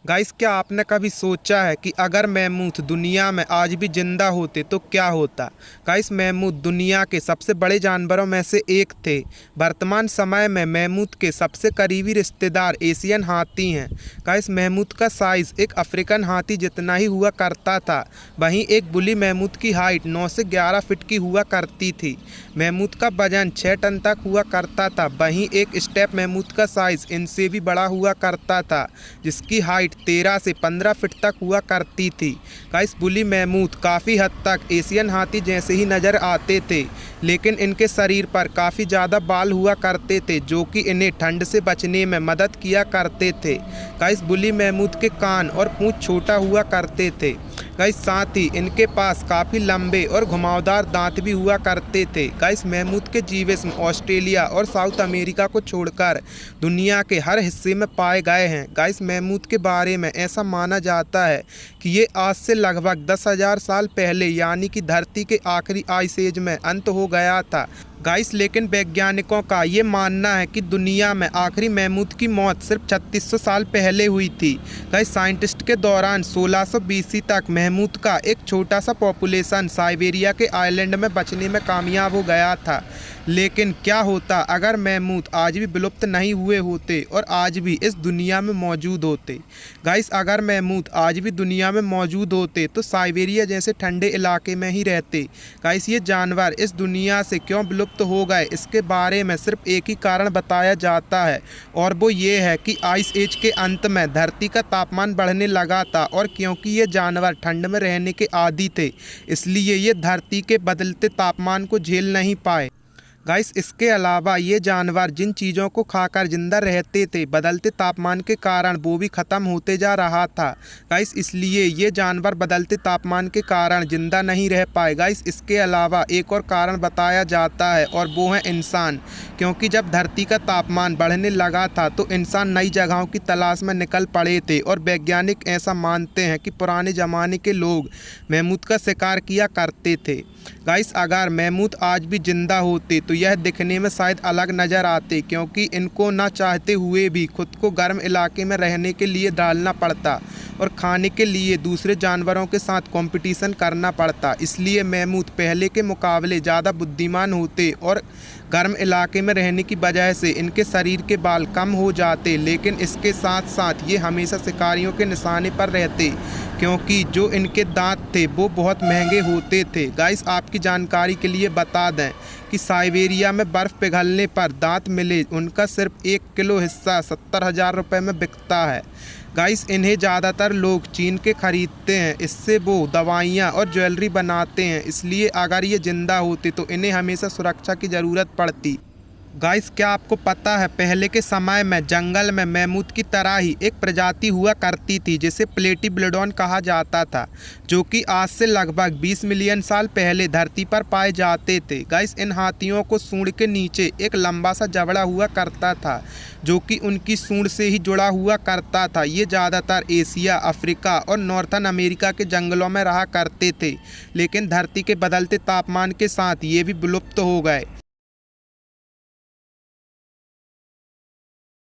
Guys, क्या आपने कभी सोचा है कि अगर मैमूथ दुनिया में आज भी जिंदा होते तो क्या होता। गाइस, मैमूथ दुनिया के सबसे बड़े जानवरों में से एक थे। वर्तमान समय में मैमूथ के सबसे करीबी रिश्तेदार एशियन हाथी हैं। गाइस, मैमूथ का साइज़ एक अफ्रीकन हाथी जितना ही हुआ करता था। वहीं एक बुली मैमूथ की हाइट 9 से 11 फीट की हुआ करती थी। मैमूथ का वजन 6 टन तक हुआ करता था। वहीं एक स्टेप मैमूथ का साइज़ इनसे भी बड़ा हुआ करता था, जिसकी हाइट 13 से 15 फीट तक हुआ करती थी। गाइस, बुली मैमूथ काफ़ी हद तक एशियन हाथी जैसे ही नज़र आते थे, लेकिन इनके शरीर पर काफ़ी ज़्यादा बाल हुआ करते थे, जो कि इन्हें ठंड से बचने में मदद किया करते थे। गाइस, बुली मैमूथ के कान और पूंछ छोटा हुआ करते थे। गाइस, साथ ही इनके पास काफ़ी लंबे और घुमावदार दांत भी हुआ करते थे। गाइस, मैमूथ के जीवाश्म ऑस्ट्रेलिया और साउथ अमेरिका को छोड़कर दुनिया के हर हिस्से में पाए गए हैं। गाइस, मैमूथ के बारे में ऐसा माना जाता है कि ये आज से लगभग 10,000 साल पहले यानी कि धरती के आखिरी आइस एज में अंत हो गया था। गाइस, लेकिन वैज्ञानिकों का ये मानना है कि दुनिया में आखिरी मैमूथ की मौत सिर्फ 3600 साल पहले हुई थी। गाइस, साइंटिस्ट के दौरान 1600 BC तक मैमूथ का एक छोटा सा पॉपुलेशन साइबेरिया के आइलैंड में बचने में कामयाब हो गया था। लेकिन क्या होता अगर मैमूथ आज भी विलुप्त नहीं हुए होते और आज भी इस दुनिया में मौजूद होते। गाइस, अगर मैमूथ आज भी दुनिया में मौजूद होते तो साइबेरिया जैसे ठंडे इलाके में ही रहते। गाइस, ये जानवर इस दुनिया से क्यों विलुप्त हो गए, इसके बारे में सिर्फ एक ही कारण बताया जाता है, और वो ये है कि आइस एज के अंत में धरती का तापमान बढ़ने लगा था, और क्योंकि ये जानवर ठंड में रहने के आदी थे, इसलिए ये धरती के बदलते तापमान को झेल नहीं पाए। गाइस, इसके अलावा ये जानवर जिन चीज़ों को खाकर जिंदा रहते थे, बदलते तापमान के कारण वो भी ख़त्म होते जा रहा था। गाइस, इसलिए ये जानवर बदलते तापमान के कारण जिंदा नहीं रह पाए। गाइस, इसके अलावा एक और कारण बताया जाता है, और वो है इंसान, क्योंकि जब धरती का तापमान बढ़ने लगा था तो इंसान नई जगहों की तलाश में निकल पड़े थे, और वैज्ञानिक ऐसा मानते हैं कि पुराने ज़माने के लोग मैमूथ का शिकार किया करते थे। गाइस, अगर मैमूथ आज भी जिंदा होते तो यह दिखने में शायद अलग नज़र आते, क्योंकि इनको ना चाहते हुए भी खुद को गर्म इलाके में रहने के लिए डालना पड़ता और खाने के लिए दूसरे जानवरों के साथ कंपटीशन करना पड़ता। इसलिए मैमूथ पहले के मुकाबले ज़्यादा बुद्धिमान होते, और गर्म इलाके में रहने की वजह से इनके शरीर के बाल कम हो जाते। लेकिन इसके साथ साथ ये हमेशा शिकारियों के निशाने पर रहते, क्योंकि जो इनके दांत थे वो बहुत महंगे होते थे। गाइस, आपकी जानकारी के लिए बता दें कि साइबेरिया में बर्फ़ पिघलने पर दांत मिले उनका सिर्फ 1 किलो हिस्सा 70,000 रुपये में बिकता है। गाइस, इन्हें ज़्यादातर लोग चीन के ख़रीदते हैं, इससे वो दवाइयाँ और ज्वेलरी बनाते हैं। इसलिए अगर ये ज़िंदा होते तो इन्हें हमेशा सुरक्षा की ज़रूरत पड़ती। गाइस, क्या आपको पता है पहले के समय में जंगल में मैमूथ की तरह ही एक प्रजाति हुआ करती थी जिसे प्लेटीबिलोडॉन कहा जाता था, जो कि आज से लगभग 20 मिलियन साल पहले धरती पर पाए जाते थे। गाइस, इन हाथियों को सूंड के नीचे एक लंबा सा जबड़ा हुआ करता था, जो कि उनकी सूंड से ही जुड़ा हुआ करता था। ये ज़्यादातर एशिया, अफ्रीका और नॉर्थन अमेरिका के जंगलों में रहा करते थे, लेकिन धरती के बदलते तापमान के साथ ये भी विलुप्त हो गए।